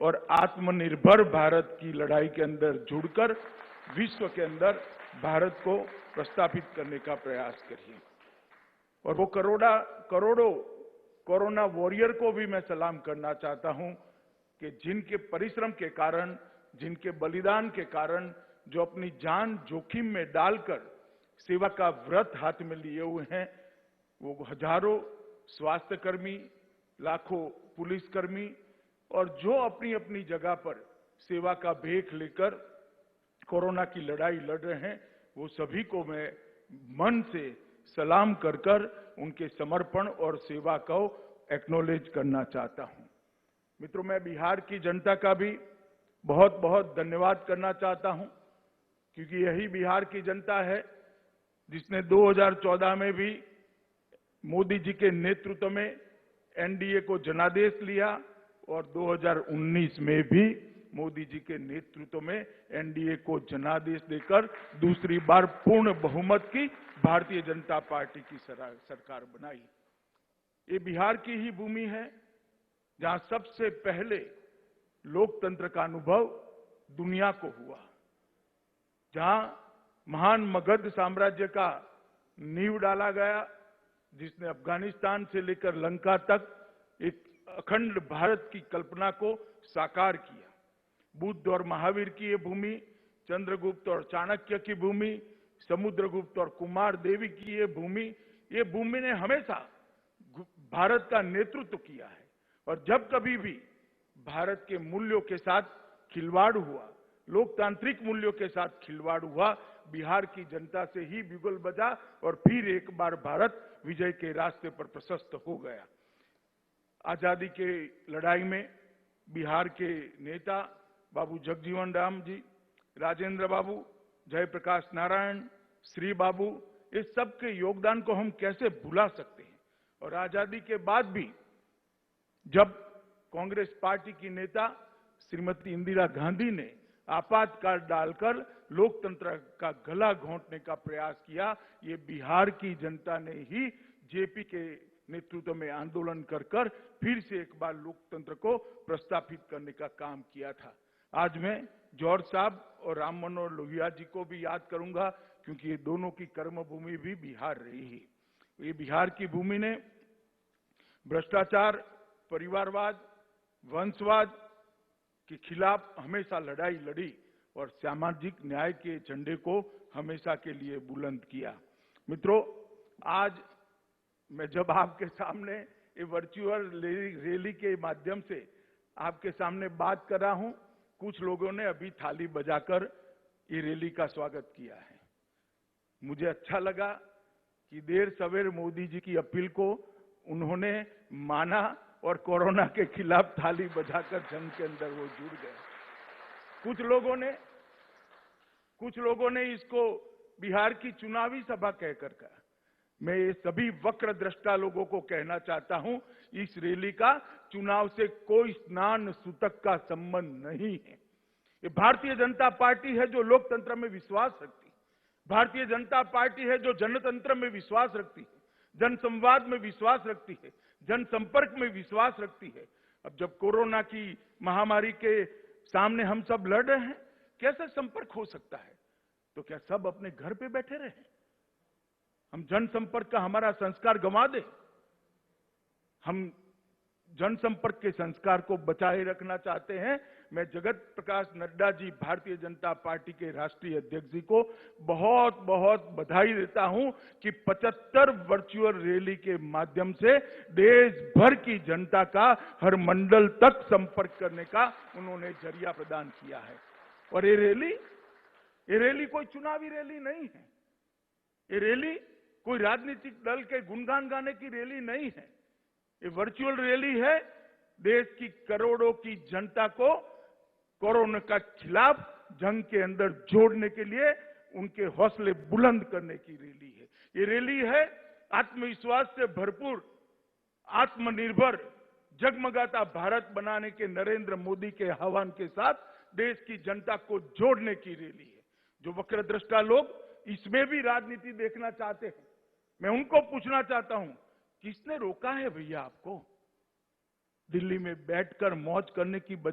और आत्मनिर्भर भारत की लड़ाई के अंदर जुड़कर विश्व के अंदर भारत को प्रस्थापित करने का प्रयास करिए। और वो करोड़ों कोरोना वॉरियर को भी मैं सलाम करना चाहता हूं कि जिनके परिश्रम के कारण, जिनके बलिदान के कारण, जो अपनी जान जोखिम में डालकर सेवा का व्रत हाथ में लिए हुए हैं, वो हजारों स्वास्थ्यकर्मी, लाखों पुलिसकर्मी और जो अपनी अपनी जगह पर सेवा का भेख लेकर कोरोना की लड़ाई लड़ रहे हैं, वो सभी को मैं मन से सलाम कर कर उनके समर्पण और सेवा को एक्नॉलेज करना चाहता हूं। मित्रों, मैं बिहार की जनता का भी बहुत बहुत धन्यवाद करना चाहता हूं, क्योंकि यही बिहार की जनता है जिसने 2014 में भी मोदी जी के नेतृत्व में एनडीए को जनादेश लिया और 2019 में भी मोदी जी के नेतृत्व में एनडीए को जनादेश देकर दूसरी बार पूर्ण बहुमत की भारतीय जनता पार्टी की सरकार बनाई। ये बिहार की ही भूमि है जहां सबसे पहले लोकतंत्र का अनुभव दुनिया को हुआ, जहां महान मगध साम्राज्य का नींव डाला गया, जिसने अफगानिस्तान से लेकर लंका तक एक अखंड भारत की कल्पना को साकार किया। बुद्ध और महावीर की ये भूमि, चंद्रगुप्त और चाणक्य की भूमि, समुद्रगुप्त और कुमार देवी की ये भूमि ने हमेशा भारत का नेतृत्व किया है। और जब कभी भी भारत के मूल्यों के साथ खिलवाड़ हुआ, लोकतांत्रिक मूल्यों के साथ खिलवाड़ हुआ, बिहार की जनता से ही बिगुल बजा और फिर एक बार भारत विजय के रास्ते पर प्रशस्त हो गया। आजादी के लड़ाई में बिहार के नेता बाबू जगजीवन राम जी, राजेंद्र बाबू, जयप्रकाश नारायण, श्री बाबू, इस सब के योगदान को हम कैसे भुला सकते हैं। और आजादी के बाद भी जब कांग्रेस पार्टी की नेता श्रीमती इंदिरा गांधी ने आपातकाल डालकर लोकतंत्र का गला घोंटने का प्रयास किया, ये बिहार की जनता ने ही जेपी के नेतृत्व में आंदोलन कर फिर से एक बार लोकतंत्र को प्रस्थापित करने का काम किया था। आज मैं जॉर्ज साहब और राम मनोहर लोहिया जी को भी याद करूंगा, क्योंकि ये दोनों की कर्मभूमि भी बिहार रही है। ये बिहार की भूमि ने भ्रष्टाचार, परिवारवाद, वंशवाद के खिलाफ हमेशा लड़ाई लड़ी और सामाजिक न्याय के झंडे को हमेशा के लिए बुलंद किया। मित्रों, आज मैं जब आपके सामने ये वर्चुअल रैली के माध्यम से आपके सामने बात कर रहा हूं, कुछ लोगों ने अभी थाली बजाकर ये रैली का स्वागत किया है। मुझे अच्छा लगा कि देर सवेर मोदी जी की अपील को उन्होंने माना और कोरोना के खिलाफ थाली बजाकर जंग के अंदर वो जुड़ गए। कुछ लोगों ने इसको बिहार की चुनावी सभा कहकर कहा। मैं ये सभी वक्र दृष्टा लोगों को कहना चाहता हूं, इस रैली का चुनाव से कोई स्नान सूतक का संबंध नहीं है। ये भारतीय जनता पार्टी है जो लोकतंत्र में विश्वास रखती है। भारतीय जनता पार्टी है जो जनतंत्र में विश्वास रखती है, जनसंवाद में विश्वास रखती है, जनसंपर्क में विश्वास रखती है। अब जब कोरोना की महामारी के सामने हम सब लड़ रहे हैं, कैसे संपर्क हो सकता है? तो क्या सब अपने घर पे बैठे रहे? हम जनसंपर्क का हमारा संस्कार गंवा दें? हम जनसंपर्क के संस्कार को बचाए रखना चाहते हैं। मैं जगत प्रकाश नड्डा जी, भारतीय जनता पार्टी के राष्ट्रीय अध्यक्ष जी को बहुत बहुत बधाई देता हूं कि 75 वर्चुअल रैली के माध्यम से देश भर की जनता का हर मंडल तक संपर्क करने का उन्होंने जरिया प्रदान किया है। और ये रैली कोई चुनावी रैली नहीं है। ये रैली कोई राजनीतिक दल के गुणगान गाने की रैली नहीं है। ये वर्चुअल रैली है देश की करोड़ों की जनता को कोरोना के खिलाफ जंग के अंदर जोड़ने के लिए उनके हौसले बुलंद करने की रैली है। ये रैली है आत्मविश्वास से भरपूर, आत्मनिर्भर, जगमगाता भारत बनाने के नरेंद्र मोदी के आह्वान के साथ देश की जनता को जोड़ने की रैली है। जो वक्रदृष्टा लोग इसमें भी राजनीति देखना चाहते हैं, मैं उनको पूछना चाहता हूं, किसने रोका है भैया आपको? दिल्ली में बैठकर मौज करने की बजाय